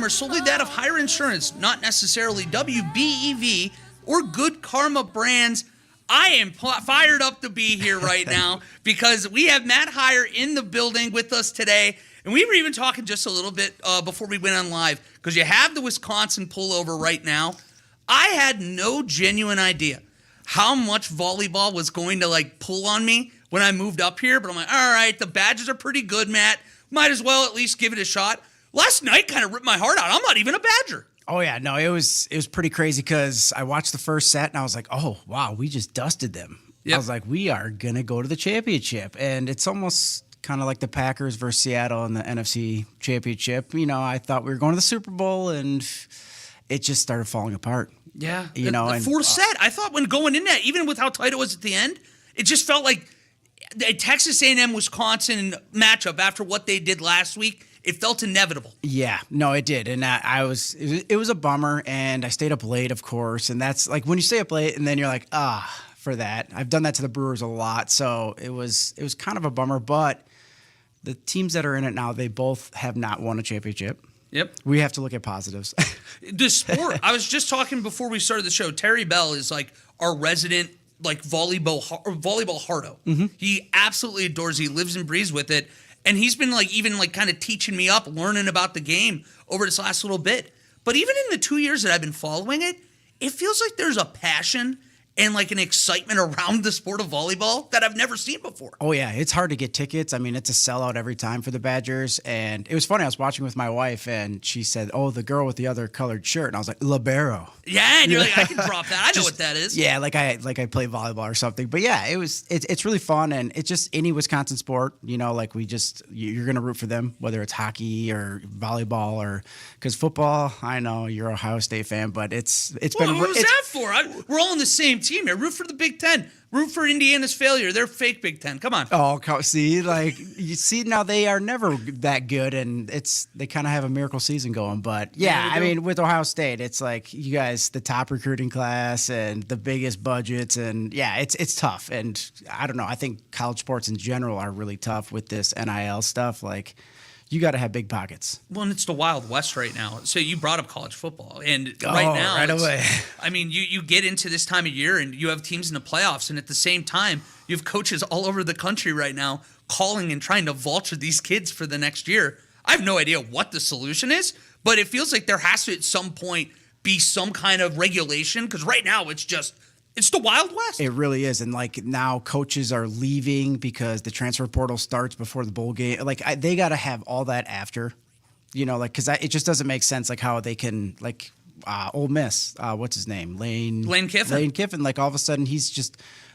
are solely that of Hire Insurance, not necessarily WBEV or Good Karma Brands. I am fired up to be here right now because we have Matt Hire in the building with us today. And we were even talking just a little bit before we went on live because you have the Wisconsin pullover right now. I had no genuine idea how much volleyball was going to pull on me when I moved up here. But I'm like, all right, the Badgers are pretty good, Matt. Might as well at least give it a shot. Last night kind of ripped my heart out. I'm not even a Badger. Oh, yeah. No, it was pretty crazy because I watched the first set and I was like, oh, wow, we just dusted them. Yep. I was like, we are going to go to the championship. And it's almost kind of like the Packers versus Seattle in the NFC championship. I thought we were going to the Super Bowl and it just started falling apart. Yeah. The fourth set, I thought when going in that, even with how tight it was at the end, it just felt like a Texas A&M Wisconsin matchup after what they did last week. It felt inevitable. Yeah, no, it did. And it was a bummer. And I stayed up late, of course. And that's like when you stay up late and then you're like, for that. I've done that to the Brewers a lot. So it was kind of a bummer. But the teams that are in it now, they both have not won a championship. Yep. We have to look at positives. The sport, I was just talking before we started the show, Terry Bell is our resident volleyball hardo. Mm-hmm. He absolutely adores it. He lives and breathes with it. And he's been kind of teaching me up, learning about the game over this last little bit. But even in the 2 years that I've been following it, it feels like there's a passion and an excitement around the sport of volleyball that I've never seen before. Oh, yeah. It's hard to get tickets. I mean, it's a sellout every time for the Badgers. And it was funny. I was watching with my wife, and she said, oh, the girl with the other colored shirt. And I was like, libero. Yeah, and you're like, I can drop that. I know what that is. Yeah, like I play volleyball or something. But, yeah, it's really fun. And it's just any Wisconsin sport, you're going to root for them, whether it's hockey or volleyball or – because football, I know you're an Ohio State fan, but it's been – What was that for? We're all on the same team here. Root for the Big Ten. Root for Indiana's failure. They're fake Big Ten. Come on. Oh, see, you see now they are never that good, and they kind of have a miracle season going. But yeah, I mean, with Ohio State, it's like you guys, the top recruiting class and the biggest budgets, and yeah, it's tough. And I don't know. I think college sports in general are really tough with this NIL stuff. You got to have big pockets. Well, and it's the Wild West right now. So you brought up college football. And right away. I mean, you get into this time of year and you have teams in the playoffs. And at the same time, you have coaches all over the country right now calling and trying to vulture these kids for the next year. I have no idea what the solution is, but it feels like there has to at some point be some kind of regulation. Because right now it's the Wild West. It really is. And now coaches are leaving because the transfer portal starts before the bowl game. They got to have all that after, because it just doesn't make sense how they can Ole Miss, what's his name? Lane Kiffin. Lane Kiffin. All of a sudden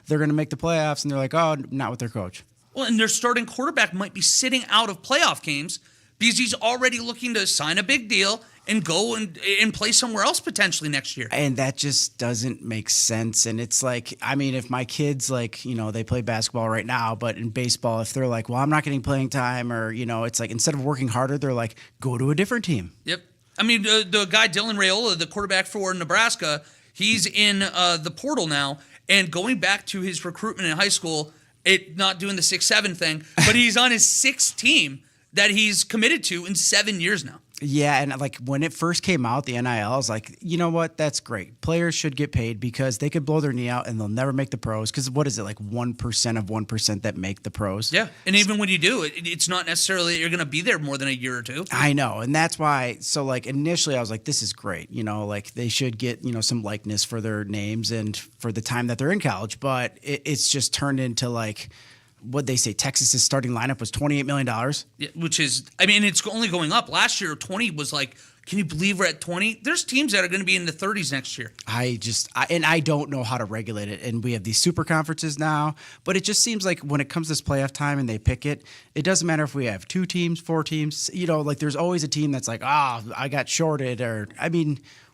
they're going to make the playoffs and they're like, oh, not with their coach. Well, and their starting quarterback might be sitting out of playoff games because he's already looking to sign a big deal and go and play somewhere else potentially next year. And that just doesn't make sense. And it's if my kids, they play basketball right now, but in baseball, if they're well, I'm not getting playing time or, it's instead of working harder, they're go to a different team. Yep. I mean, the guy, Dylan Raiola, the quarterback for Nebraska, he's in the portal now. And going back to his recruitment in high school, not doing the 6-7 thing, but he's on his sixth team that he's committed to in 7 years now. Yeah, and when it first came out, the NIL, I was like, you know what? That's great. Players should get paid because they could blow their knee out and they'll never make the pros. Because what is it, 1% of 1% that make the pros? Yeah, and even when you do, it's not necessarily that you're going to be there more than a year or two. I know, and that's why. So initially, I was like, this is great. They should get some likeness for their names and for the time that they're in college. But it's just turned into what they say, Texas's starting lineup was $28 million. Yeah, which is, it's only going up. Last year, 20 was can you believe we're at 20? There's teams that are going to be in the 30s next year. I don't know how to regulate it. And we have these super conferences now, but it just seems like when it comes to this playoff time and they pick it, it doesn't matter if we have 2 teams, 4 teams, there's always a team that's I got shorted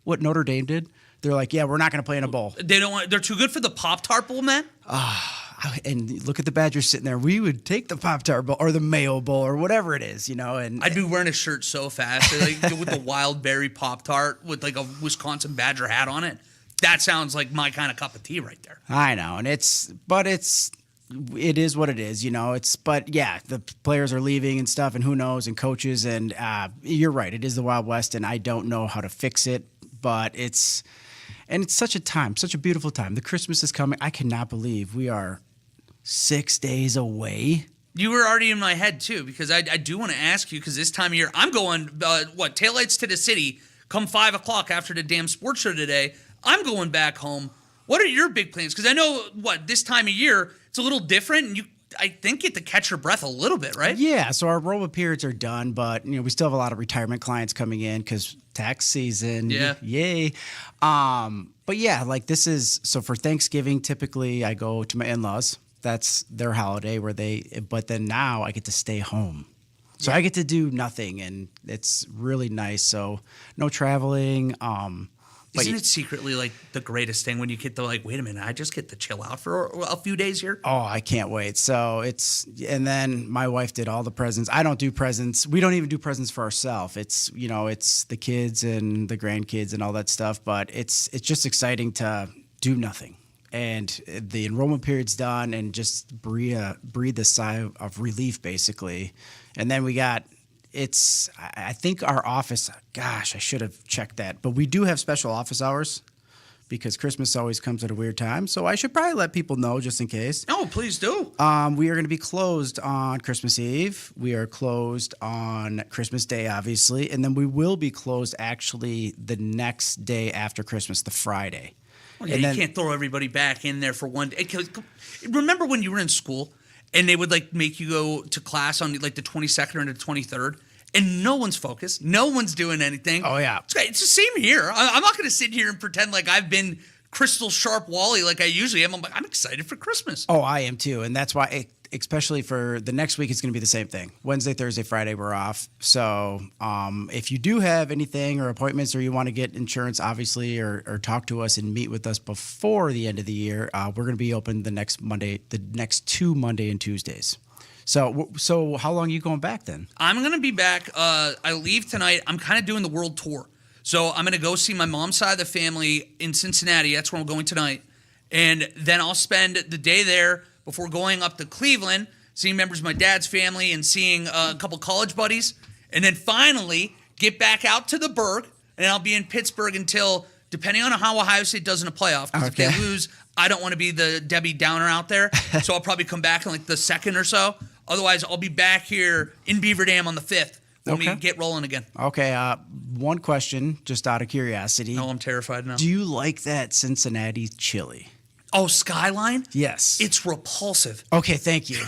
what Notre Dame did. They're yeah, we're not going to play in a bowl. They're too good for the Pop-Tart Bowl, man. And look at the Badgers sitting there. We would take the Pop-Tart Bowl or the Mayo Bowl or whatever it is, And I'd be wearing a shirt so fast, with the wild berry Pop-Tart with a Wisconsin Badger hat on it. That sounds like my kind of cup of tea right there. I know, and it's it is what it is, but yeah, the players are leaving and stuff, and who knows, and coaches, and you're right, it is the Wild West, and I don't know how to fix it, but it's such a beautiful time. The Christmas is coming. I cannot believe we are 6 days away. You were already in my head too, because I do want to ask you, because this time of year I'm going taillights to the city come 5 o'clock after the damn sports show today. I'm going back home. What are your big plans? Because I know this time of year it's a little different, and I think get to catch your breath a little bit, right? Yeah, so our enrollment periods are done, but we still have a lot of retirement clients coming in because tax season. Yeah. Yay. But yeah, this is so for Thanksgiving. Typically, I go to my in-laws. That's their holiday but then now I get to stay home. So I get to do nothing, and it's really nice. So no traveling. Isn't it secretly the greatest thing when you get to wait a minute, I just get to chill out for a few days here? Oh, I can't wait. So and then my wife did all the presents. I don't do presents. We don't even do presents for ourselves. It's, it's the kids and the grandkids and all that stuff, but it's just exciting to do nothing. And the enrollment period's done, and just breathe a sigh of relief, basically. And then I think our office, gosh, I should have checked that. But we do have special office hours because Christmas always comes at a weird time. So I should probably let people know just in case. Oh, please do. We are going to be closed on Christmas Eve. We are closed on Christmas Day, obviously. And then we will be closed actually the next day after Christmas, the Friday. Well, yeah, you can't throw everybody back in there for one day. Remember when you were in school and they would make you go to class on the 22nd or the 23rd, and no one's focused, no one's doing anything? Oh yeah, it's the same here. I'm not going to sit here and pretend like I've been crystal sharp Wally like I usually am. I'm excited for Christmas. Oh, I am too, and that's why. Especially for the next week, it's going to be the same thing. Wednesday, Thursday, Friday, we're off. So if you do have anything or appointments, or you want to get insurance, obviously, or talk to us and meet with us before the end of the year, we're going to be open the next two Monday and Tuesdays. So how long are you going back then? I'm going to be back. I leave tonight. I'm kind of doing the world tour. So I'm going to go see my mom's side of the family in Cincinnati. That's where I'm going tonight. And then I'll spend the day there before going up to Cleveland, seeing members of my dad's family and seeing a couple college buddies. And then finally get back out to the Berg, and I'll be in Pittsburgh until, depending on how Ohio State does in a playoff, because if they lose, I don't want to be the Debbie Downer out there. So I'll probably come back in the second or so. Otherwise, I'll be back here in Beaver Dam on the 5th when we get rolling again. Okay, one question, just out of curiosity. Oh, I'm terrified now. Do you like that Cincinnati chili? Oh, Skyline? Yes. It's repulsive. Okay, thank you.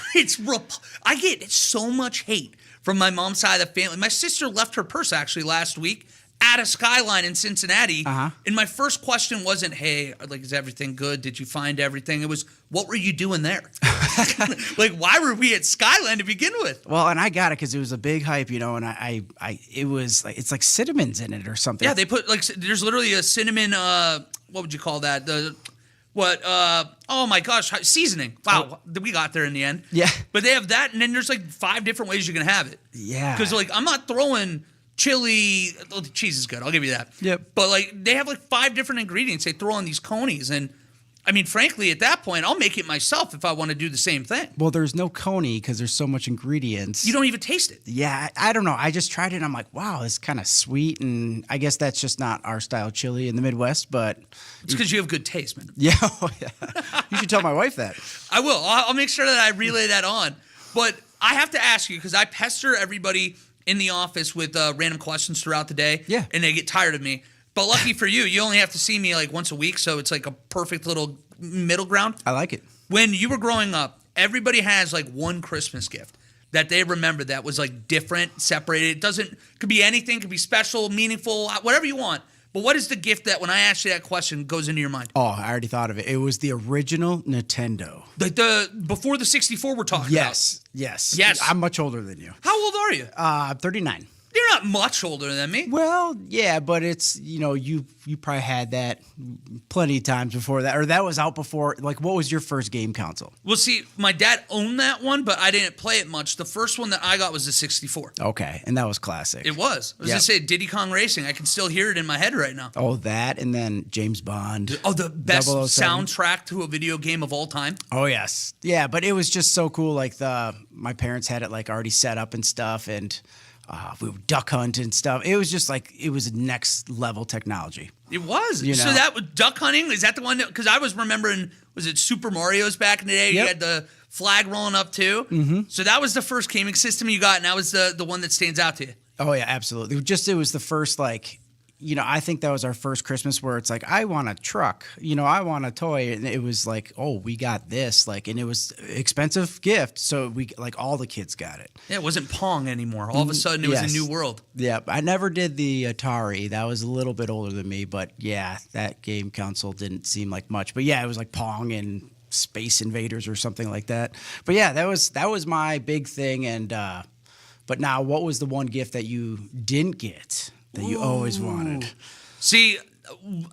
I get so much hate from my mom's side of the family. My sister left her purse actually last week at a Skyline in Cincinnati. Uh-huh. And my first question wasn't, hey, is everything good? Did you find everything? It was, what were you doing there? Why were we at Skyline to begin with? Well, and I got it because it was a big hype, and it was it's like cinnamon's in it or something. Yeah, they put there's literally a cinnamon, what would you call that? Oh my gosh, seasoning. Wow, we got there in the end. Yeah. But they have that, and then there's 5 different ways you can have it. Yeah. Because I'm not throwing chili. Oh, the cheese is good. I'll give you that. Yep. But they have 5 different ingredients they throw on these conies, and I mean, frankly, at that point, I'll make it myself if I want to do the same thing. Well, there's no coney because there's so much ingredients. You don't even taste it. Yeah, I don't know. I just tried it, and I'm like, wow, it's kind of sweet, and I guess that's just not our style chili in the Midwest, but... It's because you have good taste, man. Yeah, you should tell my wife that. I will. I'll make sure that I relay that on. But I have to ask you, because I pester everybody in the office with random questions throughout the day, yeah, and they get tired of me. But lucky for you, you only have to see me once a week, so it's a perfect little middle ground. I like it. When you were growing up, everybody has one Christmas gift that they remember that was different, separated. Could be anything, could be special, meaningful, whatever you want. But what is the gift that, when I ask you that question, goes into your mind? Oh, I already thought of it. It was the original Nintendo. Before the 64 we're talking about. Yes. Yes. I'm much older than you. How old are you? I'm 39. You're not much older than me. Well, yeah, but it's, you probably had that plenty of times before that, or that was out before. Like, what was your first game console? Well, see, my dad owned that one, but I didn't play it much. The first one that I got was the 64. Okay, and that was classic. It was. I was going to say Diddy Kong Racing. I can still hear it in my head right now. Oh, that, and then James Bond. Oh, the best 007. soundtrack to a video game of all time. Oh, yes. Yeah, but it was just so cool. Like, my parents had it, like, already set up and stuff, and we would duck hunt and stuff. It was just like, it was next level technology. It was. You So know? that was duck hunting? Is that the one? Because I was remembering, was it Super Mario's back in the day? Yep. You had the flag rolling up too. Mm-hmm. So that was the first gaming system you got, and that was the one that stands out to you. Oh, yeah, absolutely. It was the first, like, I think that was our first Christmas where it's like, I want a truck, I want a toy. And it was like, oh, we got this. Like, and it was expensive gift. So all the kids got it. Yeah, it wasn't Pong anymore. All of a sudden, it was Yes. a new world. Yeah, I never did the Atari. That was a little bit older than me. But yeah, that game console didn't seem like much. But yeah, it was like Pong and Space Invaders or something like that. But yeah, that was my big thing. And but now, what was the one gift that you didn't get that you always wanted? See,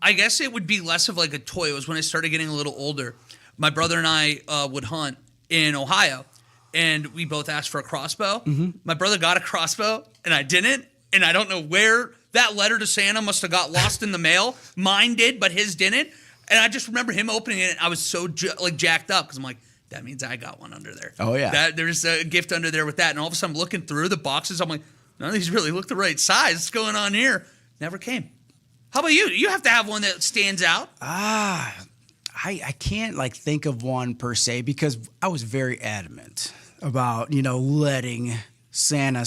I guess it would be less of like a toy. It was when I started getting a little older. My brother and I would hunt in Ohio, and we both asked for a crossbow. Mm-hmm. My brother got a crossbow, and I didn't. And I don't know where that letter to Santa must have got lost in the mail. Mine did, but his didn't. And I just remember him opening it, and I was so jacked up because I'm like, that means I got one under there. Oh, yeah. There's a gift under there with that. And all of a sudden, I'm looking through the boxes. I'm like, none of these really look the right size. What's going on here? Never came. How about you? You have to have one that stands out. I can't like think of one per se because I was very adamant about, letting Santa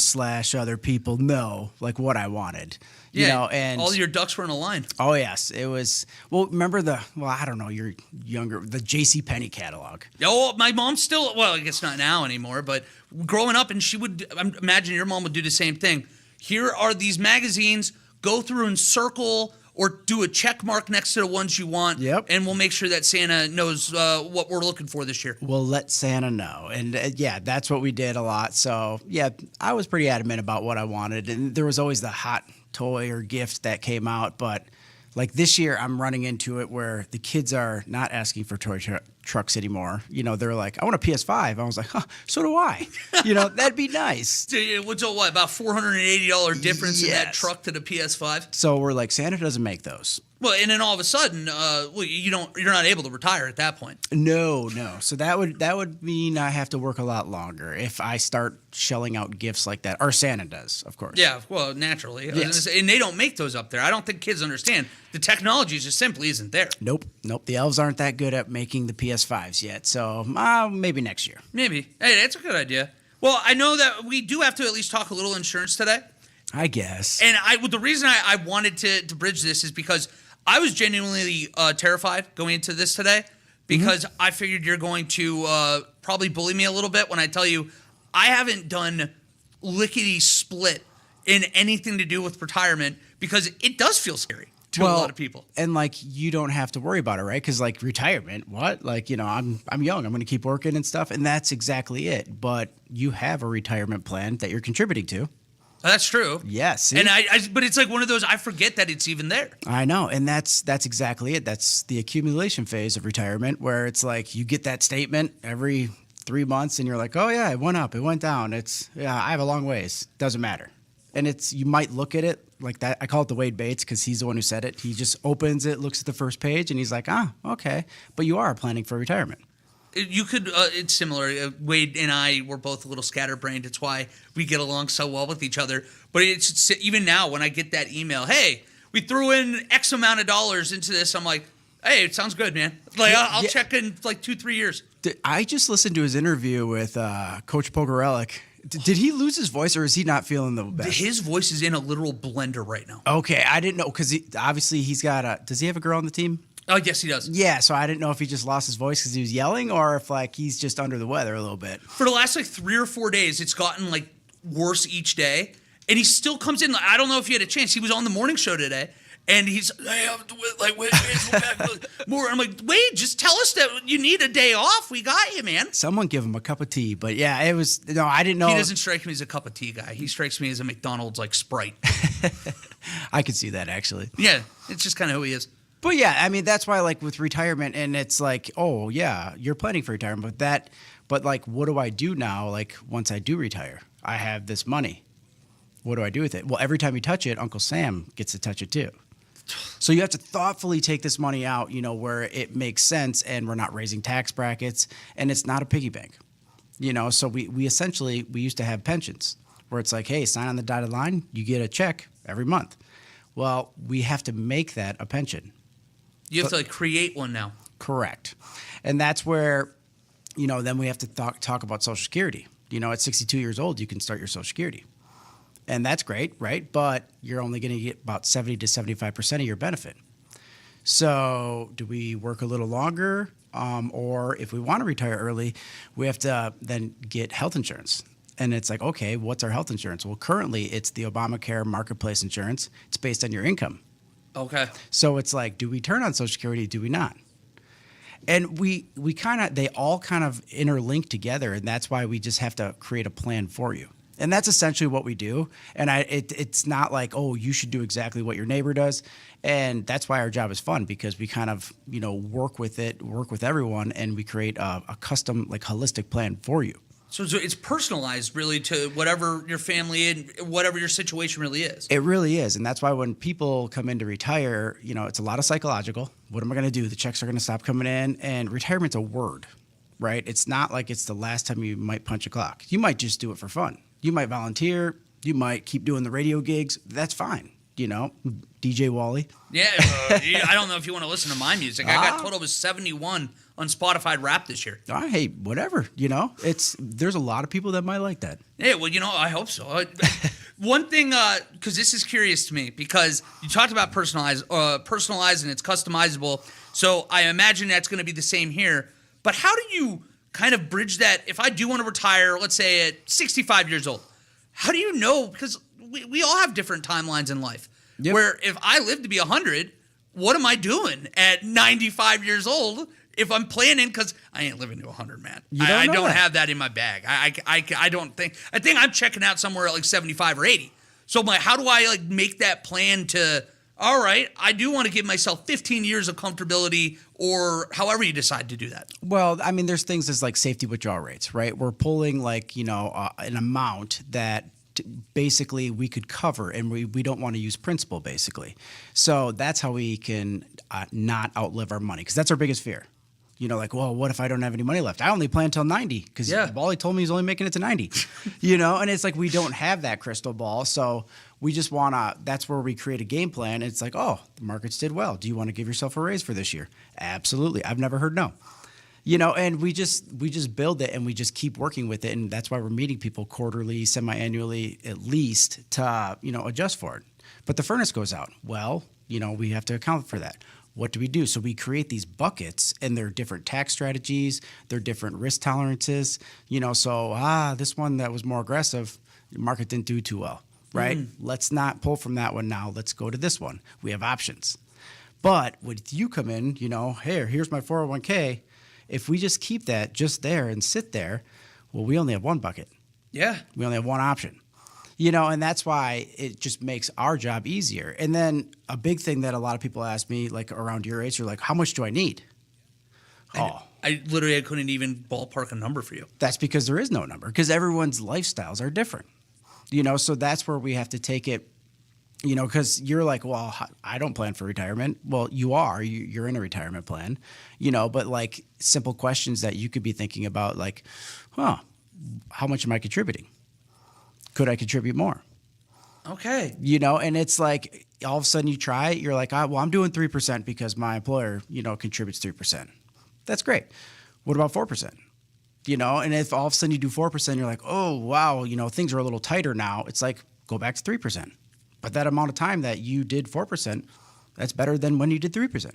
/ other people know like what I wanted. Yeah, And all your ducks were in a line. oh yes, it was. Well, remember I don't know, you're younger, the JCPenney catalog. Oh, my mom still, well, I guess not now anymore, but growing up, and she would, I imagine your mom would do the same thing. Here are these magazines, go through and circle or do a check mark next to the ones you want. Yep. And we'll make sure that Santa knows what we're looking for this year. We'll let Santa know. And yeah, that's what we did a lot. So yeah, I was pretty adamant about what I wanted. And there was always the hot toy or gift that came out. But like this year, I'm running into it where the kids are not asking for toy trucks anymore. They're like, I want a PS5. I was like, huh, so do I. That'd be nice. What's what, about $480 difference in that Yes. truck to the PS5? So we're like, Santa doesn't make those. Well, and then all of a sudden, you're not able to retire at that point. No. So that would mean I have to work a lot longer if I start shelling out gifts like that. Or Santa does, of course. Yeah, well, naturally. I was Yes. gonna say, and they don't make those up there. I don't think kids understand. The technology just simply isn't there. Nope. The elves aren't that good at making the PS5s yet. So maybe next year. Maybe. Hey, that's a good idea. Well, I know that we do have to at least talk a little insurance today. I guess. And the reason I wanted to bridge this is because I was genuinely terrified going into this today because I figured you're going to probably bully me a little bit when I tell you I haven't done lickety split in anything to do with retirement because it does feel scary to a lot of people. And like you don't have to worry about it, right? Because like retirement, what? Like I'm young. I'm going to keep working and stuff, and that's exactly it. But you have a retirement plan that you're contributing to. That's true. Yes. See? And but it's like one of those, I forget that it's even there. I know, and that's exactly it. That's the accumulation phase of retirement, where it's like you get that statement every 3 months, and you're like, oh yeah, it went up, it went down. I have a long ways. Doesn't matter. And you might look at it like that. I call it the Wade Bates because he's the one who said it. He just opens it, looks at the first page, and he's like, okay. But you are planning for retirement. You could, it's similar. Wade and I were both a little scatterbrained. It's why we get along so well with each other. But it's even now when I get that email, hey, we threw in X amount of dollars into this. I'm like, hey, it sounds good, man. Like I'll check in like 2-3 years. I just listened to his interview with Coach Pogorelic. Did he lose his voice, or is he not feeling the best? His voice is in a literal blender right now. Okay, I didn't know because obviously he's got does he have a girl on the team? Oh, yes, he does. Yeah, so I didn't know if he just lost his voice because he was yelling, or if like he's just under the weather a little bit. For the last like 3 or 4 days, it's gotten like worse each day, and he still comes in. I don't know if he had a chance. He was on the morning show today, And he's like, wait, more. I'm like, wait, just tell us that you need a day off. We got you, man. Someone give him a cup of tea. But yeah, it was, no, I didn't know. He doesn't strike me as a cup of tea guy. He strikes me as a McDonald's like Sprite. I could see that actually. Yeah, it's just kind of who he is. But yeah, I mean, that's why like with retirement, and it's like, oh yeah, you're planning for retirement, but like, what do I do now? Like once I do retire, I have this money. What do I do with it? Well, every time you touch it, Uncle Sam gets to touch it too. So you have to thoughtfully take this money out, you know, where it makes sense and we're not raising tax brackets and it's not a piggy bank, you know. So we essentially, we used to have pensions where it's like, hey, sign on the dotted line, you get a check every month. Well, we have to make that a pension. You have to like create one now. Correct. And that's where, you know, then we have to talk about Social Security. You know, at 62 years old, you can start your Social Security. And that's great, right? But you're only going to get about 70 to 75% of your benefit. So do we work a little longer? Or if we want to retire early, we have to then get health insurance. And it's like, okay, what's our health insurance? Well, currently it's the Obamacare Marketplace insurance. It's based on your income. Okay. So it's like, do we turn on Social Security? Do we not? And they all kind of interlink together. And that's why we just have to create a plan for you. And that's essentially what we do. And it's not like, oh, you should do exactly what your neighbor does. And that's why our job is fun, because we kind of, you know, work with everyone, and we create a custom, like, holistic plan for you. So it's personalized really to whatever your family and whatever your situation really is. It really is. And that's why when people come in to retire, you know, it's a lot of psychological. What am I going to do? The checks are going to stop coming in. And retirement's a word, right? It's not like it's the last time you might punch a clock. You might just do it for fun. You might volunteer. You might keep doing the radio gigs. That's fine. You know, DJ Wally. Yeah, I don't know if you want to listen to my music. I got told I was 71 on Spotify Rap this year. Hey, whatever. You know, there's a lot of people that might like that. Yeah, well, you know, I hope so. One thing, because this is curious to me, because you talked about personalized and it's customizable. So I imagine that's going to be the same here. But how do you kind of bridge that? If I do want to retire, let's say at 65 years old, how do you know? Because we all have different timelines in life. Yep. Where if I live to be 100, what am I doing at 95 years old if I'm planning? Because I ain't living to 100, man. I don't have that in my bag. I don't think. I think I'm checking out somewhere at like 75 or 80. So how do I like make that plan to, all right, I do want to give myself 15 years of comfortability, or however you decide to do that? Well, I mean, there's things as like safety withdrawal rates, right? We're pulling like, you know, an amount that basically we could cover, and we don't want to use principal, basically. So that's how we can not outlive our money, because that's our biggest fear. You know, like, well, what if I don't have any money left? I only plan till 90, because Wally told me he's only making it to 90. You know, and it's like we don't have that crystal ball. So we just want to, that's where we create a game plan. It's like, oh, the markets did well. Do you want to give yourself a raise for this year? Absolutely. I've never heard no. You know, and we just build it, and we just keep working with it. And that's why we're meeting people quarterly, semi-annually at least, to, you know, adjust for it. But the furnace goes out. Well, you know, we have to account for that. What do we do? So we create these buckets, and there are different tax strategies. There are different risk tolerances. You know, so, this one that was more aggressive, the market didn't do too well, right? Let's not pull from that one now. Let's go to this one. We have options. But when you come in, you know, hey, here's my 401k. If we just keep that just there and sit there, well, we only have one bucket. Yeah. We only have one option. You know, and that's why it just makes our job easier. And then a big thing that a lot of people ask me, like around your age, are like, how much do I need? I literally couldn't even ballpark a number for you. That's because there is no number, because everyone's lifestyles are different. You know, so that's where we have to take it, you know, because you're like, well, I don't plan for retirement. Well, you are. You're in a retirement plan, you know, but like simple questions that you could be thinking about, like, how much am I contributing? Could I contribute more? Okay. You know, and it's like all of a sudden you try it. You're like, well, I'm doing 3% because my employer, you know, contributes 3%. That's great. What about 4%? You know, and if all of a sudden you do 4%, you're like, oh, wow, you know, things are a little tighter now. It's like, go back to 3%. But that amount of time that you did 4%, that's better than when you did 3%.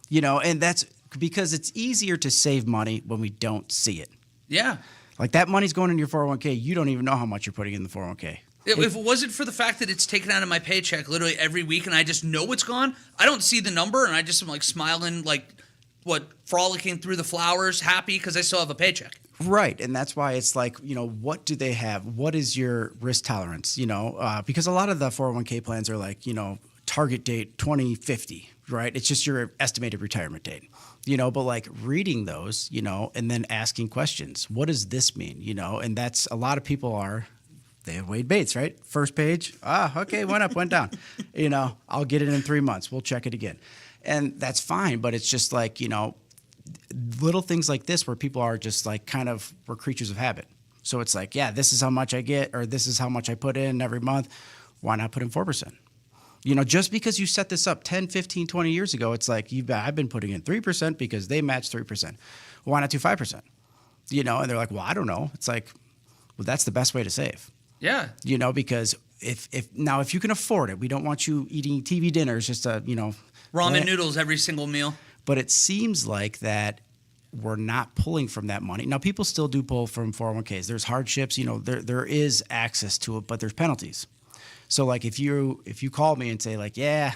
You know, and that's because it's easier to save money when we don't see it. Yeah. Like that money's going in your 401k. You don't even know how much you're putting in the 401k. If it wasn't for the fact that it's taken out of my paycheck literally every week and I just know it's gone, I don't see the number and I just am like smiling, like frolicking through the flowers, happy because I still have a paycheck. Right. And that's why it's like, what do they have? What is your risk tolerance? Because a lot of the 401k plans are like, target date 2050, right? It's just your estimated retirement date, but like reading those, and then asking questions. What does this mean? And that's a lot of people they have Wade Bates, right? First page. Okay. Went up, went down. I'll get it in 3 months. We'll check it again. And that's fine. But it's just like, little things like this where people are just like we're creatures of habit. So it's like, yeah, this is how much I get, or this is how much I put in every month. Why not put in 4%? Just because you set this up 10, 15, 20 years ago, it's like, I've been putting in 3% because they match 3%. Well, why not do 5%? And they're like, well, I don't know. It's like, well, that's the best way to save. Yeah. Because if you can afford it, we don't want you eating TV dinners just to, ramen noodles every single meal. But it seems like that we're not pulling from that money. Now, people still do pull from 401ks. There's hardships, there is access to it, but there's penalties. So like if you call me and say like, yeah,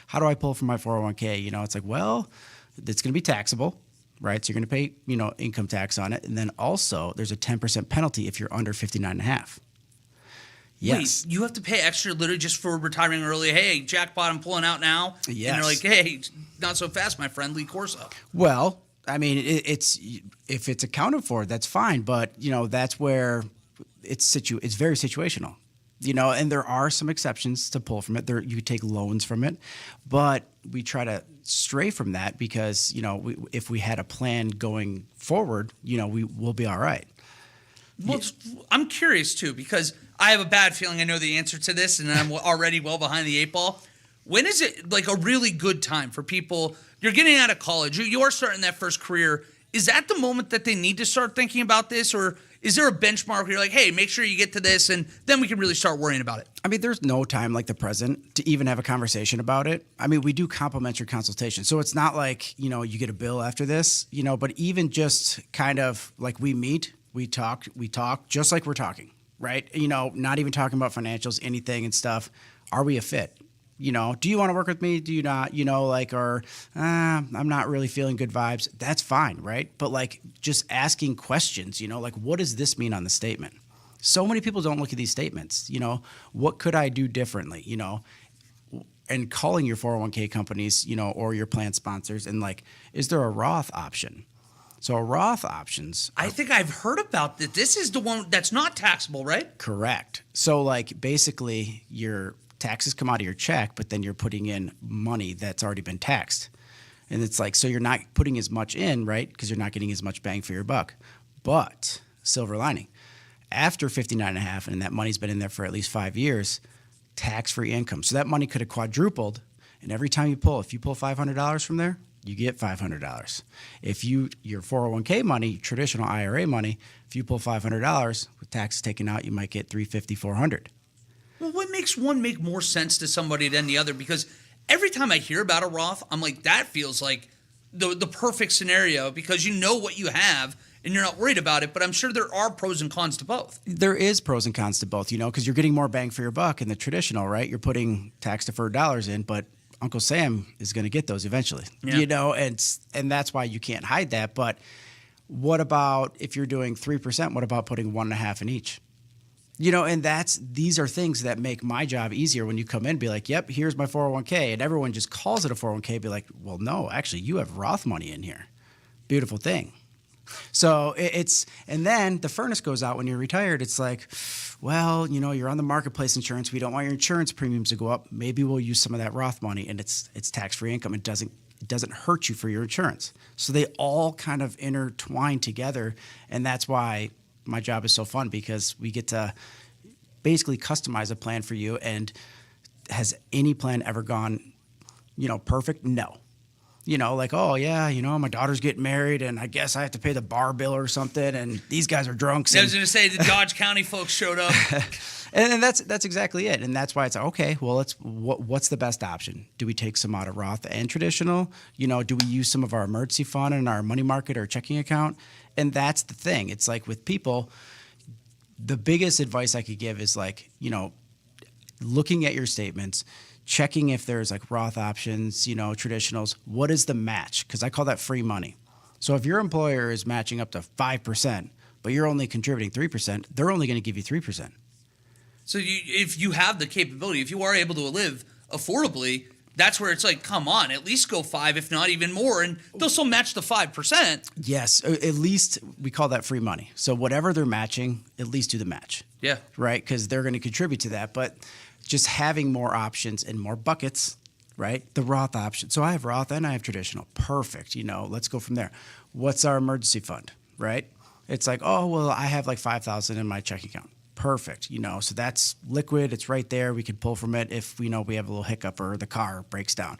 how do I pull from my 401k? It's like, well, it's going to be taxable, right? So you're going to pay, income tax on it. And then also there's a 10% penalty if you're under 59.5. Yes. Wait, you have to pay extra literally just for retiring early. Hey, jackpot, I'm pulling out now. Yes. And they're like, hey, not so fast, my friend, Lee Corso. Well, I mean, it's if it's accounted for, that's fine. But, that's where it's very situational. And there are some exceptions to pull from it. You take loans from it. But we try to stray from that because, if we had a plan going forward, we'll be all right. Well, I'm curious, too, because I have a bad feeling I know the answer to this, and I'm already well behind the 8 ball. When is it like a really good time for people? You're getting out of college. You are starting that first career. Is that the moment that they need to start thinking about this? Or is there a benchmark where you're like, hey, make sure you get to this, and then we can really start worrying about it? I mean, there's no time like the present to even have a conversation about it. I mean, we do complimentary consultation. So it's not like, you get a bill after this, but even just kind of like we meet, we talk just like we're talking, right? Not even talking about financials, anything and stuff. Are we a fit? Do you want to work with me? Do you not? I'm not really feeling good vibes. That's fine, right? But like just asking questions, like what does this mean on the statement? So many people don't look at these statements. What could I do differently? And calling your 401k companies, or your plan sponsors, and like, is there a Roth option? So Roth options. I think I've heard about this. This is the one that's not taxable, right? Correct. So like basically your taxes come out of your check, but then you're putting in money that's already been taxed. And it's like, so you're not putting as much in, right? Because you're not getting as much bang for your buck. But silver lining, after 59.5, and that money's been in there for at least 5 years, tax-free income. So that money could have quadrupled. And every time you pull, if you pull $500 from there, you get $500. If your 401k money, traditional IRA money, if you pull $500 with taxes taken out, you might get $350, $400. Well, what makes one make more sense to somebody than the other? Because every time I hear about a Roth, I'm like, that feels like the perfect scenario because you know what you have and you're not worried about it. But I'm sure there are pros and cons to both. There is pros and cons to both, because you're getting more bang for your buck in the traditional, right? You're putting tax-deferred dollars in, but Uncle Sam is going to get those eventually, and that's why you can't hide that. But what about if you're doing 3%? What about putting 1.5 in each? And these are things that make my job easier when you come in and be like, yep, here's my 401k. And everyone just calls it a 401k, be like, well, no, actually, you have Roth money in here. Beautiful thing. So and then the furnace goes out when you're retired. It's like, well, you're on the marketplace insurance. We don't want your insurance premiums to go up. Maybe we'll use some of that Roth money, and it's tax-free income. It doesn't hurt you for your insurance. So they all kind of intertwine together, and that's why my job is so fun because we get to basically customize a plan for you. And has any plan ever gone, perfect? No. Like, oh, yeah, my daughter's getting married and I guess I have to pay the bar bill or something and these guys are drunks. I was going to say the Dodge County folks showed up. and that's exactly it. And that's why it's okay, well, what's the best option? Do we take some out of Roth and traditional? Do we use some of our emergency fund and our money market or checking account? And that's the thing. It's like with people, the biggest advice I could give is like, looking at your statements, checking if there's like Roth options, traditionals. What is the match? Because I call that free money. So if your employer is matching up to 5%, but you're only contributing 3%, they're only going to give you 3%. So if you have the capability, if you are able to live affordably, that's where it's like, come on, at least go 5, if not even more, and they'll still match the 5%. Yes, at least we call that free money. So whatever they're matching, at least do the match. Yeah. Right? Because they're going to contribute to that. But just having more options and more buckets, right? The Roth option. So I have Roth and I have traditional. Perfect. Let's go from there. What's our emergency fund, right? It's like, oh, well, I have like $5,000 in my checking account. Perfect. So that's liquid. It's right there. We can pull from it if we know we have a little hiccup or the car breaks down.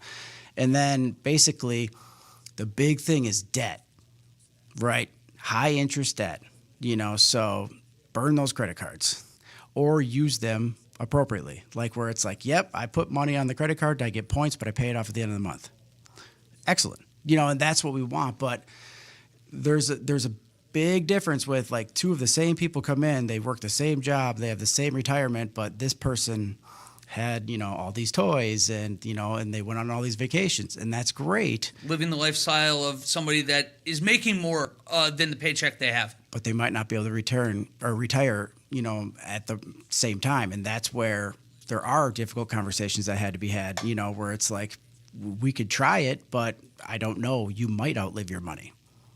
And then basically the big thing is debt, right? High interest debt, so burn those credit cards or use them appropriately. Like where it's like, yep, I put money on the credit card, I get points, but I pay it off at the end of the month. Excellent. And that's what we want. But there's a big difference with like two of the same people come in, they work the same job, they have the same retirement, but this person had, all these toys and, and they went on all these vacations, and that's great. Living the lifestyle of somebody that is making more than the paycheck they have. But they might not be able to retire, at the same time. And that's where there are difficult conversations that had to be had, where it's like, we could try it, but I don't know, you might outlive your money.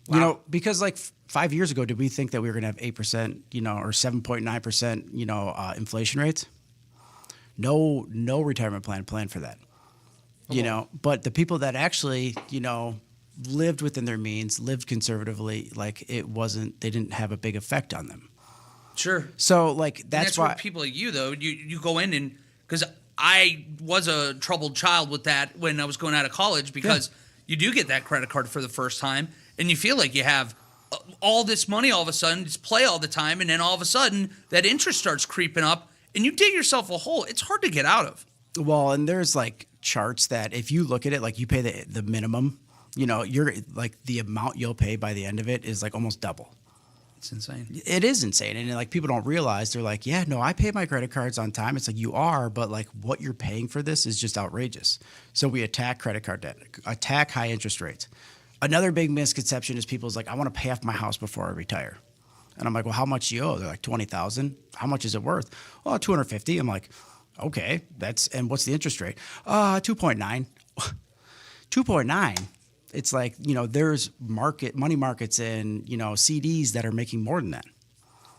Wow. Because like 5 years ago, did we think that we were going to have 8%, or 7.9%, inflation rates? No retirement plan for that. But the people that actually, lived within their means, lived conservatively, like they didn't have a big effect on them. Sure. So like that's why where people like you though, you go in and because I was a troubled child with that when I was going out of college because you do get that credit card for the first time and you feel like you have all this money all of a sudden, just play all the time, and then all of a sudden that interest starts creeping up and you dig yourself a hole. It's hard to get out of. Well, and there's like charts that if you look at it, like you pay the minimum, you're like the amount you'll pay by the end of it is like almost double. It's insane. It is insane. And like people don't realize, they're like, yeah, no, I pay my credit cards on time. It's like you are, but like what you're paying for this is just outrageous. So we attack credit card debt, attack high interest rates. Another big misconception is people's like, I want to pay off my house before I retire. And I'm like, well, how much do you owe? They're like, $20,000. How much is it worth? Oh, $250. I'm like, okay, and what's the interest rate? 2.9. 2.9. It's like, there's money markets and, CDs that are making more than that.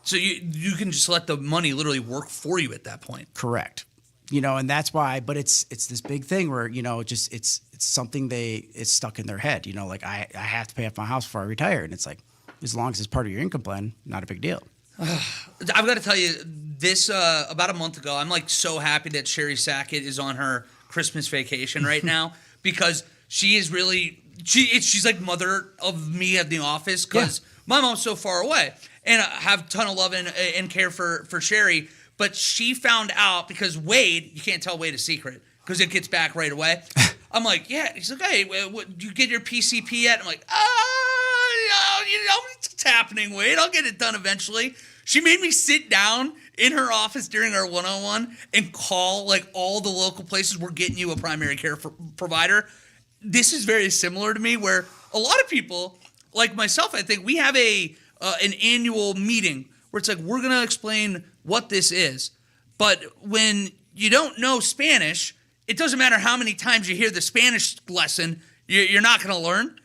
So you can just let the money literally work for you at that point. Correct. And that's why, but it's this big thing where, just it's something it's stuck in their head, like I have to pay off my house before I retire. And it's like, as long as it's part of your income plan, not a big deal. I've got to tell you this, about a month ago, I'm like so happy that Sherry Sackett is on her Christmas vacation right now because she is really, she's like mother of me at the office because my mom's so far away and I have a ton of love and care for Sherry. But she found out because Wade, you can't tell Wade a secret because it gets back right away. I'm like, yeah. He's like, hey, do you get your PCP yet? I'm like, it's happening, Wade. I'll get it done eventually. She made me sit down in her office during our one-on-one and call like all the local places we're getting you a primary care provider. This is very similar to me where a lot of people, like myself, I think we have an annual meeting where it's like, we're going to explain what this is. But when you don't know Spanish, it doesn't matter how many times you hear the Spanish lesson, you're not going to learn.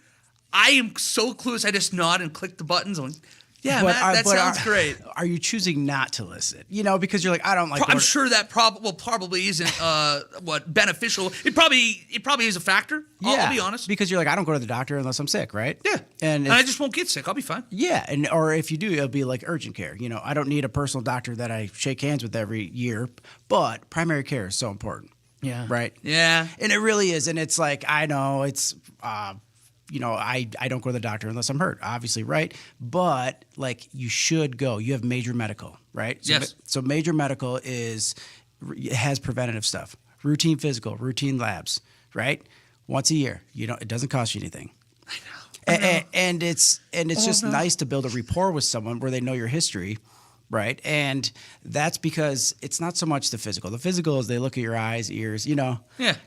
I am so clueless. I just nod and click the buttons. I'm like, yeah, Matt, that sounds great. Are you choosing not to listen? Because you're like, I don't like. I'm sure that probably isn't beneficial. It probably is a factor. I'll be honest. Because you're like, I don't go to the doctor unless I'm sick, right? Yeah, and I just won't get sick. I'll be fine. Yeah, or if you do, it'll be like urgent care. I don't need a personal doctor that I shake hands with every year, but primary care is so important. Yeah. Right. Yeah. And it really is, and it's like I know it's. I don't go to the doctor unless I'm hurt, obviously, right? But, like, you should go. You have major medical, right? Yes. So major medical has preventative stuff, routine physical, routine labs, right? Once a year. It doesn't cost you anything. I know. And it's just nice to build a rapport with someone where they know your history right? And that's because it's not so much the physical. The physical is they look at your eyes, ears, Yeah.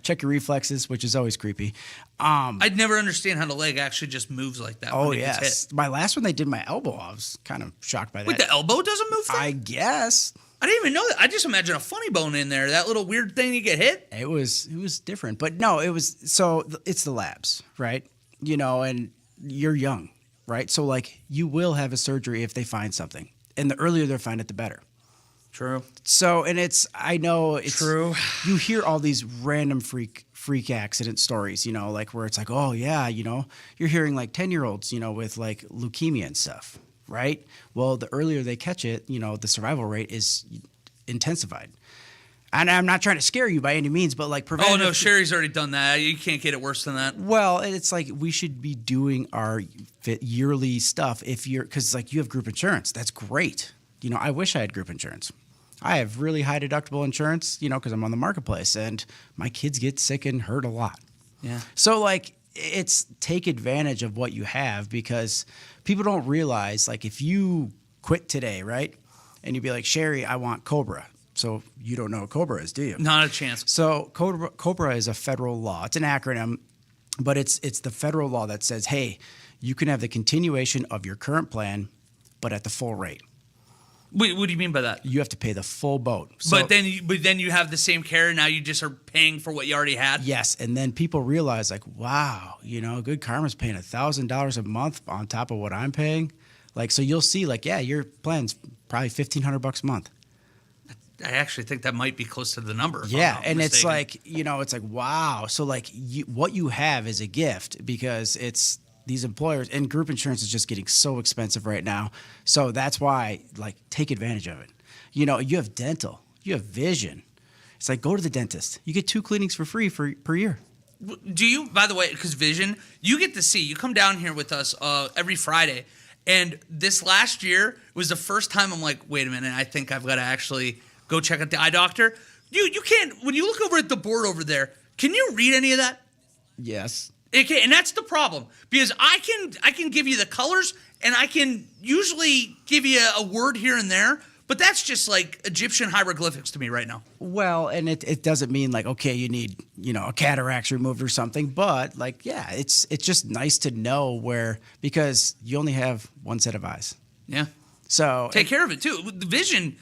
check your reflexes, which is always creepy. I'd never understand how the leg actually just moves like that. Oh, when it gets yes. hit. My last one, they did my elbow. I was kind of shocked by that. Wait, the elbow doesn't move? I guess. I didn't even know that. I just imagine a funny bone in there. That little weird thing you get hit. It was different. But no, it's the labs, right? And you're young, right? So, like, you will have a surgery if they find something. And the earlier they find it, the better. True. So, and I know it's True. You hear all these random freak accident stories, like where it's like, oh yeah, you're hearing like 10-year-olds, with like leukemia and stuff, right? Well, the earlier they catch it, the survival rate is intensified. And I'm not trying to scare you by any means, but like Oh, preventative. no, Sherry's already done that. You can't get it worse than that. Well, it's like we should be doing our yearly stuff because like you have group insurance. That's great. I wish I had group insurance. I have really high deductible insurance, because I'm on the marketplace and my kids get sick and hurt a lot. Yeah. So like it's take advantage of what you have because people don't realize like if you quit today, right? And you'd be like, Sherry, I want Cobra. So you don't know what Cobra is, do you? Not a chance. So Cobra is a federal law. It's an acronym, but it's the federal law that says, hey, you can have the continuation of your current plan, but at the full rate. Wait, what do you mean by that? You have to pay the full boat. So, But then you have the same care. Now you just are paying for what you already had. yes, and then people realize like, wow, Good Karma's paying $1,000 a month on top of what I'm paying. Like, so you'll see like, yeah, your plan's probably $1,500 a month. I actually think that might be close to the number. if I'm Yeah, not and mistaken. it's like, it's like, wow. So like what you have is a gift because it's these employers and group insurance is just getting so expensive right now. So that's why like take advantage of it. You have dental, you have vision. It's like go to the dentist. You get 2 cleanings for free per year. Do you, by the way, because Vision, you get to see, you come down here with us every Friday. And this last year was the first time I'm like, wait a minute, I think I've got to actually go check out the eye doctor. You can't, when you look over at the board over there, can you read any of that? Yes. Okay, and that's the problem because I can give you the colors and I can usually give you a word here and there, but that's just like Egyptian hieroglyphics to me right now. Well, and it doesn't mean like, okay, you need, a cataracts removed or something, but like, yeah, it's just nice to know because you only have one set of eyes. Yeah. So Take care of it too. The vision,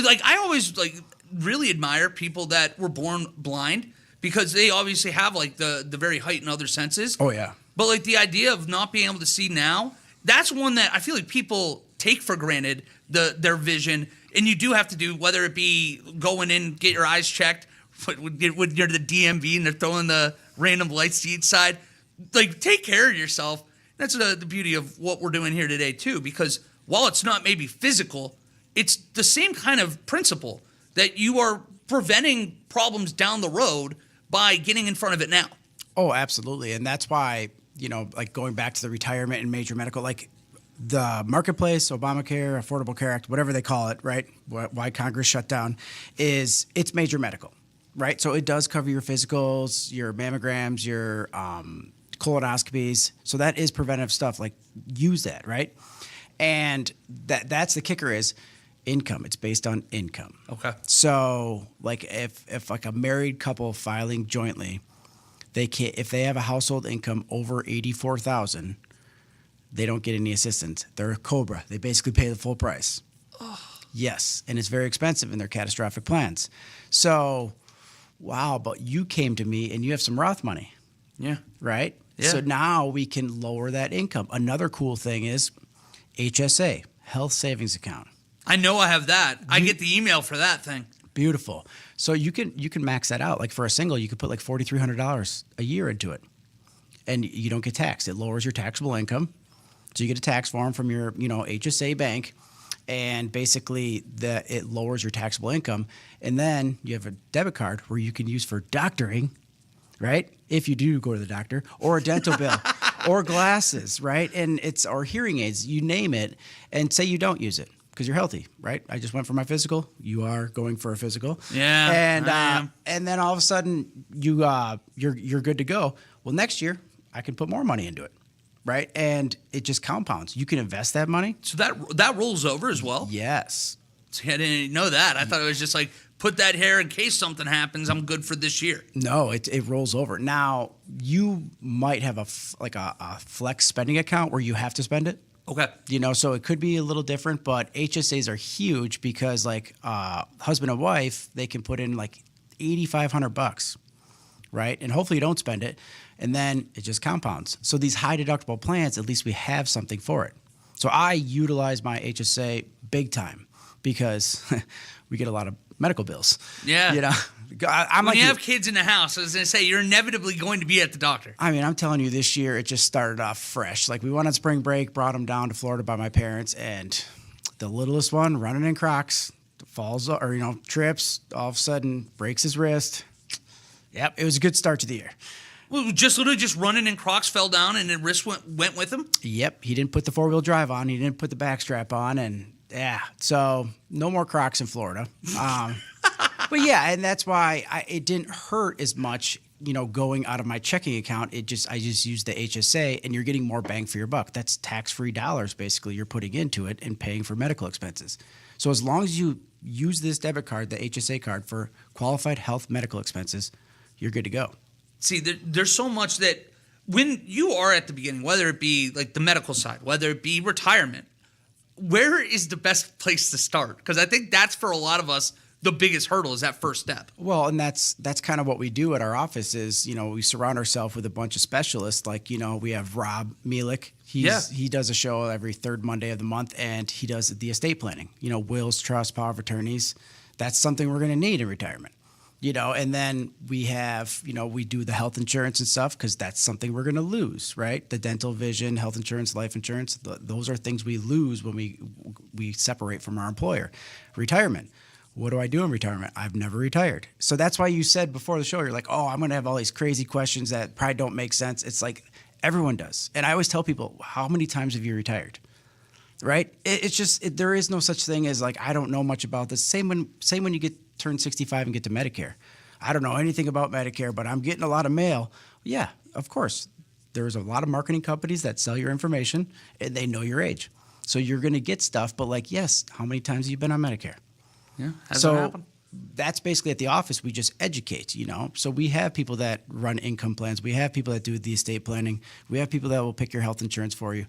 like I always like really admire people that were born blind because they obviously have like the very heightened other senses. Oh yeah. But like the idea of not being able to see now, that's one that I feel like people take for granted their vision, and you do have to do whether it be going in get your eyes checked when you're the DMV and they're throwing the random lights to each side. Like take care of yourself. That's the beauty of what we're doing here today too, because while it's not maybe physical, it's the same kind of principle that you are preventing problems down the road by getting in front of it now. Oh, absolutely. And that's why, like going back to the retirement and major medical, like the marketplace, Obamacare, Affordable Care Act, whatever they call it, right? Why Congress shut down it's major medical, right? So it does cover your physicals, your mammograms, your colonoscopies. So that is preventive stuff. Like use that, right? And that's the kicker is income. It's based on income. Okay. So like if like a married couple filing jointly, if they have a household income over $84,000, they don't get any assistance. They're a COBRA. They basically pay the full price. Oh. Yes, and it's very expensive in their catastrophic plans. So, wow, but you came to me and you have some Roth money. Yeah. Right? Yeah. So now we can lower that income. Another cool thing is HSA, Health Savings Account. I know I have that. I get the email for that thing. Beautiful. So you can max that out. Like for a single, you could put like $4,300 a year into it, and you don't get taxed. It lowers your taxable income. So you get a tax form from your HSA bank, and basically it lowers your taxable income. And then you have a debit card where you can use for doctoring, right? If you do go to the doctor, or a dental bill, or glasses, right? And or hearing aids, you name it, and say you don't use it because you're healthy, right? I just went for my physical. You are going for a physical. Yeah, And I am. and then all of a sudden you're good to go. Well, next year I can put more money into it, right? And it just compounds. You can invest that money. So that rolls over as well? Yes. See, I didn't know that. I thought it was just like, put that here in case something happens. I'm good for this year. No, it rolls over. Now, you might have a flex spending account where you have to spend it. Okay. So it could be a little different, but HSAs are huge because like husband and wife, they can put in like $8,500, right? And hopefully you don't spend it. And then it just compounds. So these high deductible plans, at least we have something for it. So I utilize my HSA big time because we get a lot of medical bills. Yeah. I'm when like you have kids in the house, I was going to say, you're inevitably going to be at the doctor. I mean, I'm telling you, this year it just started off fresh. Like we went on spring break, brought them down to Florida by my parents, and the littlest one running in Crocs falls or trips, all of a sudden breaks his wrist. Yep, it was a good start to the year. Well, literally just running in Crocs, fell down, and the wrist went with him? Yep, he didn't put the 4-wheel drive on. He didn't put the back strap on, and so no more Crocs in Florida. But yeah, and that's why it didn't hurt as much, going out of my checking account. I just used the HSA, and you're getting more bang for your buck. That's tax-free dollars, basically, you're putting into it and paying for medical expenses. So as long as you use this debit card, the HSA card, for qualified health medical expenses, you're good to go. See, there's so much that when you are at the beginning, whether it be like the medical side, whether it be retirement, where is the best place to start? Because I think that's for a lot of us, the biggest hurdle is that first step. Well, and that's kind of what we do at our office is, we surround ourselves with a bunch of specialists. Like, we have Rob Mielek. He does a show every third Monday of the month, and he does the estate planning, wills, trust, power of attorneys. That's something we're going to need in retirement. And then we have, we do the health insurance and stuff because that's something we're going to lose, right? The dental, vision, health insurance, life insurance, those are things we lose when we separate from our employer. Retirement. What do I do in retirement? I've never retired. So that's why you said before the show, you're like, oh, I'm going to have all these crazy questions that probably don't make sense. It's like everyone does. And I always tell people, how many times have you retired? Right? It's just, there is no such thing as like, I don't know much about this. Same when you turn 65 and get to Medicare. I don't know anything about Medicare, but I'm getting a lot of mail. Yeah, of course. There's a lot of marketing companies that sell your information and they know your age. So you're going to get stuff, but like, yes, how many times have you been on Medicare? Yeah, hasn't happened. That's basically at the office. We just educate, So we have people that run income plans. We have people that do the estate planning. We have people that will pick your health insurance for you.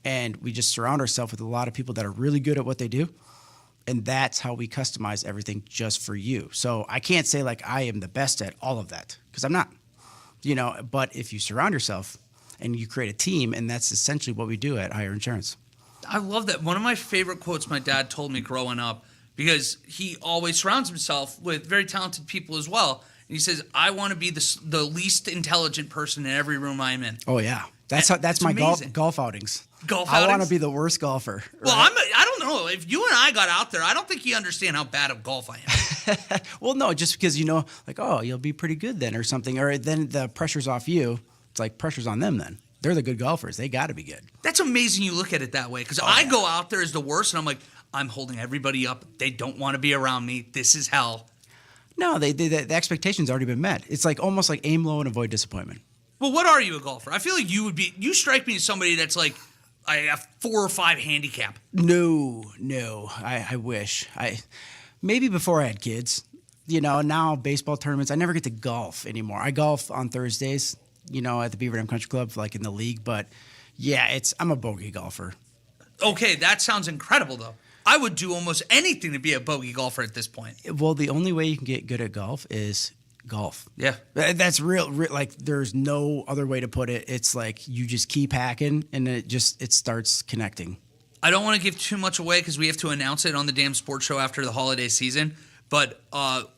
And we just surround ourselves with a lot of people that are really good at what they do. And that's how we customize everything just for you. So I can't say like I am the best at all of that because I'm not, but if you surround yourself and you create a team, and that's essentially what we do at Higher Insurance. I love that. One of my favorite quotes my dad told me growing up, because he always surrounds himself with very talented people as well. And he says, I want to be the least intelligent person in every room I'm in. Oh, yeah. That's my golf outings. Golf I outings? want to be the worst golfer. Well, right? I don't know. If you and I got out there, I don't think you understand how bad of golf I am. Well, no, just because, like, oh, you'll be pretty good then or something. Or then the pressure's off you. It's like pressure's on them then. They're the good golfers. They got to be good. That's amazing you look at it that way. Because I go out there as the worst, and I'm like, I'm holding everybody up. They don't want to be around me. This is hell. No, the expectation's already been met. It's like almost like aim low and avoid disappointment. Well, what are you, a golfer? I feel like you strike me as somebody that's like a 4 or 5 handicap. No. I wish. Maybe before I had kids. Now baseball tournaments, I never get to golf anymore. I golf on Thursdays, at the Beaver Dam Country Club, like in the league. But yeah, I'm a bogey golfer. Okay, that sounds incredible, though. I would do almost anything to be a bogey golfer at this point. Well, the only way you can get good at golf is golf. Yeah. That's real. Like, there's no other way to put it. It's like you just keep hacking, and it starts connecting. I don't want to give too much away because we have to announce it on the damn sports show after the holiday season. But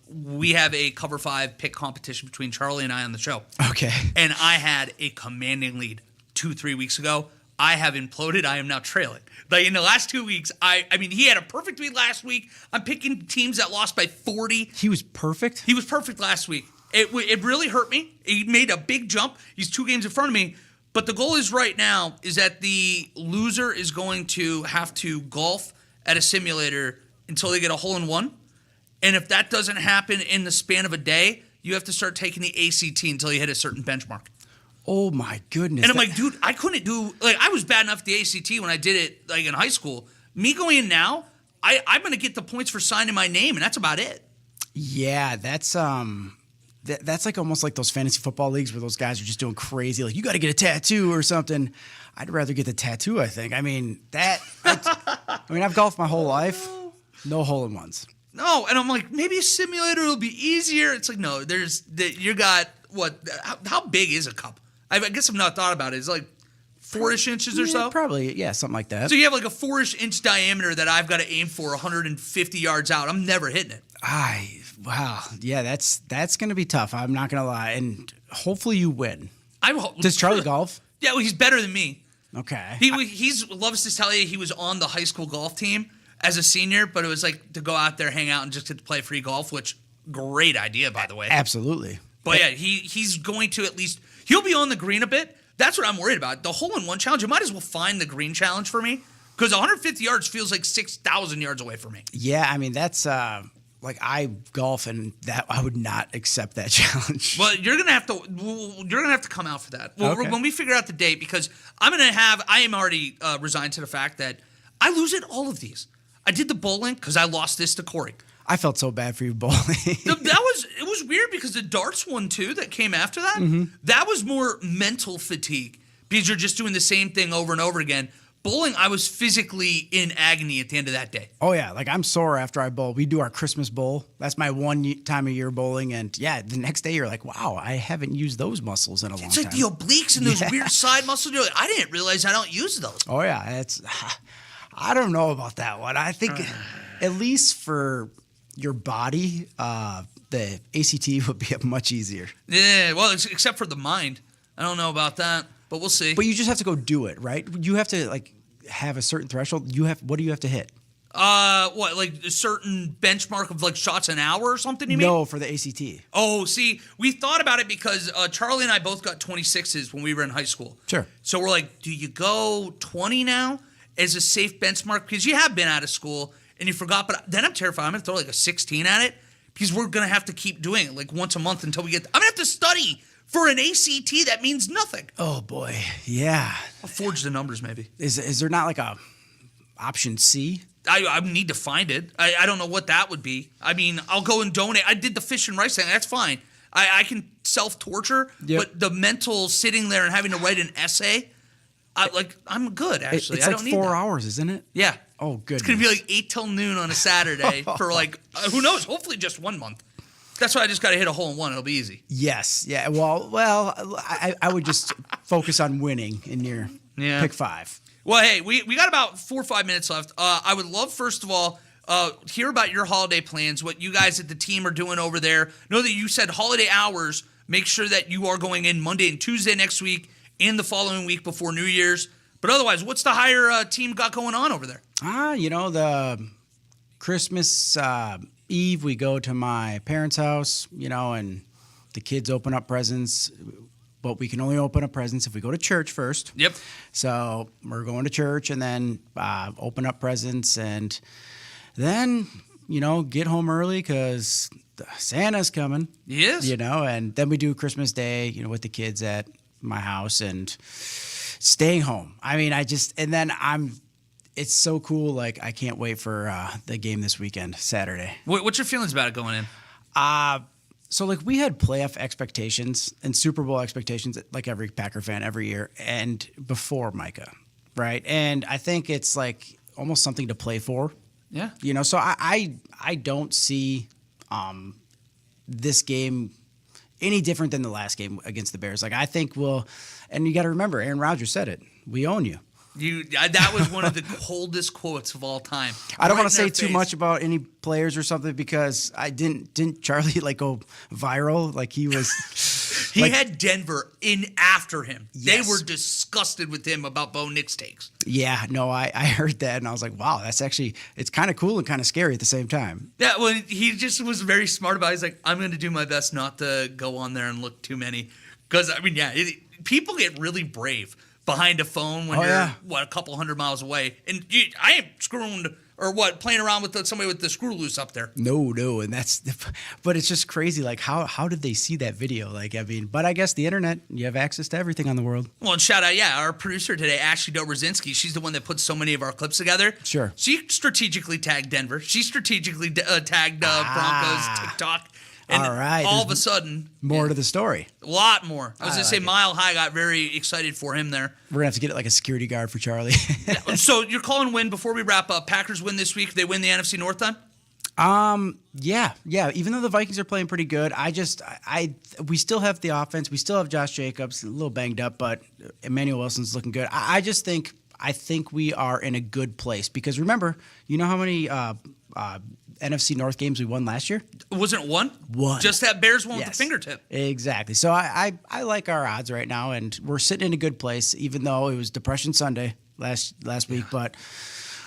we have a Cover 5 pick competition between Charlie and I on the show. Okay. And I had a commanding lead 2-3 weeks ago. I have imploded. I am now trailing. Like in the last 2 weeks, I mean, he had a perfect week last week. I'm picking teams that lost by 40. He was perfect? He was perfect last week. It really hurt me. He made a big jump. He's 2 games in front of me. But the goal is right now is that the loser is going to have to golf at a simulator until they get a hole-in-one. And if that doesn't happen in the span of a day, you have to start taking the ACT until you hit a certain benchmark. Oh, my goodness. And I'm like, dude, I couldn't do – like, I was bad enough at the ACT when I did it, like, in high school. Me going in now, I'm going to get the points for signing my name, and that's about it. Yeah, that's that's like almost like those fantasy football leagues where those guys are just doing crazy. Like, you got to get a tattoo or something. I'd rather get the tattoo, I think. I mean, I've golfed my whole life. No hole-in-ones. No, and I'm like, maybe a simulator will be easier. It's like, no, you got, what, how big is a cup? I guess I've not thought about it. It's like 4-ish inches or so? Probably, yeah, something like that. So you have like a 4-ish inch diameter that I've got to aim for 150 yards out. I'm never hitting it. Wow. Yeah, that's going to be tough. I'm not going to lie. And hopefully you win. Does Charlie golf? Yeah, well, he's better than me. Okay. He loves to tell you he was on the high school golf team as a senior, but it was like to go out there, hang out, and just get to play free golf, which great idea, by the way. Absolutely. But yeah, he's going to at least he'll be on the green a bit. That's what I'm worried about. The hole-in-one challenge, you might as well find the green challenge for me because 150 yards feels like 6,000 yards away from me. Yeah, I mean that's like I golf and that I would not accept that challenge. Well, you're gonna have to come out for that. Well, Okay. when we figure out the date, because I am already resigned to the fact that I lose at all of these. I did the bowling because I lost this to Corey. I felt so bad for you bowling. It was weird because the darts one too that came after that, that was more mental fatigue because you're just doing the same thing over and over again. Bowling, I was physically in agony at the end of that day. Oh yeah, like I'm sore after I bowl. We do our Christmas bowl. That's my time of year bowling, and yeah, the next day you're like, wow, I haven't used those muscles in a long time. It's like the obliques and those weird side muscles. You're like, I didn't realize I don't use those. Oh yeah, I don't know about that one. I think at least for your body, the ACT would be much easier. Yeah, well, except for the mind. I don't know about that, but we'll see. But you just have to go do it, right? You have to like have a certain threshold. What do you have to hit? What, like a certain benchmark of like shots an hour or something, you mean? No, for the ACT. Oh, see, we thought about it because Charlie and I both got 26s when we were in high school. Sure. So we're like, do you go 20 now as a safe benchmark? Because you have been out of school and you forgot, but then I'm terrified. I'm going to throw like a 16 at it because we're going to have to keep doing it like once a month until we get, I'm going to have to study for an ACT that means nothing. Oh boy, yeah. I'll forge the numbers maybe. Is there not like a option C? I need to find it. I don't know what that would be. I mean, I'll go and donate. I did the fish and rice thing. That's fine. I can self-torture, but the mental sitting there and having to write an essay, I'm good, actually. It's I like don't need 4 that. hours, isn't it? Yeah. Oh, goodness. It's going to be like 8 till noon on a Saturday for like, who knows, hopefully just 1 month. That's why I just got to hit a hole-in-one. It'll be easy. Yes. Yeah. Well. I would just focus on winning in your pick 5. Well, hey, we got about 4 or 5 minutes left. I would love, first of all, hear about your holiday plans, what you guys at the team are doing over there. Know that you said holiday hours. Make sure that you are going in Monday and Tuesday next week and the following week before New Year's. But otherwise, what's the higher team got going on over there? The Christmas Eve, we go to my parents' house, and the kids open up presents. But we can only open up presents if we go to church first. Yep. So we're going to church and then open up presents and then, get home early because Santa's coming. He is. And then we do Christmas Day, with the kids at my house and staying home. I mean, it's so cool. Like, I can't wait for the game this weekend, Saturday. What's your feelings about it going in? So, we had playoff expectations and Super Bowl expectations, like every Packer fan every year, and before Micah, right? And I think it's, almost something to play for. Yeah. So I don't see this game any different than the last game against the Bears. I think and you got to remember, Aaron Rodgers said it, we own you. That was one of the coldest quotes of all time. I don't want to say too much about any players or something because I didn't Charlie go viral he was. He had Denver in after him. Yes. They were disgusted with him about Bo Nix takes. Yeah, no, I heard that and I was like, wow, that's actually it's kind of cool and kind of scary at the same time. Yeah, well, he just was very smart about it. He's like, I'm going to do my best not to go on there and look too many because people get really brave. behind a phone when Oh, you're yeah. a couple hundred miles away, and I ain't screwing or playing around with somebody with the screw loose up there. No, and but it's just crazy. Like, how did they see that video? Like, I mean, but I guess the internet, you have access to everything on the world. Well, and shout out, our producer today, Ashley Dobrzinski. She's the one that puts so many of our clips together. Sure. She strategically tagged Denver. She strategically tagged Broncos TikTok. And all right. all of a sudden, More to the story. a lot more. I was going to say like it. Mile High got very excited for him there. We're going to have to get it like a security guard for Charlie. So you're calling win before we wrap up. Packers win this week. They win the NFC North then? Yeah. Even though the Vikings are playing pretty good, we still have the offense. We still have Josh Jacobs, a little banged up, but Emmanuel Wilson's looking good. I think we are in a good place because remember, you know how many NFC North games we won last year? Wasn't it one? One. Just that Bears one with Yes. the fingertip. Exactly. So I like our odds right now, and we're sitting in a good place, even though it was Depression Sunday last week. But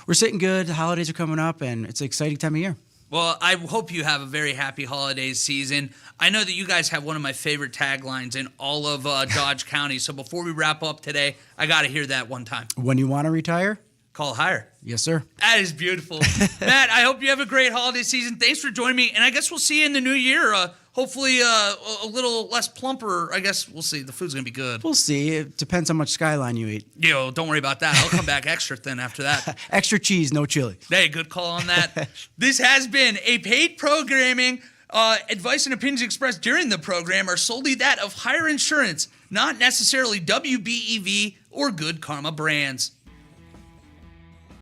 we're sitting good. The holidays are coming up, and it's an exciting time of year. Well, I hope you have a very happy holidays season. I know that you guys have one of my favorite taglines in all of Dodge County. So before we wrap up today, I got to hear that one time. When you want to retire? Call higher. Yes, sir. That is beautiful. Matt, I hope you have a great holiday season. Thanks for joining me. And I guess we'll see you in the new year. Hopefully a little less plumper. I guess we'll see. The food's going to be good. We'll see. It depends how much Skyline you eat. Don't worry about that. I'll come back extra thin after that. Extra cheese, no chili. Hey, good call on that. This has been a paid programming. Advice and opinions expressed during the program are solely that of Hire Insurance, not necessarily WBEV or Good Karma Brands.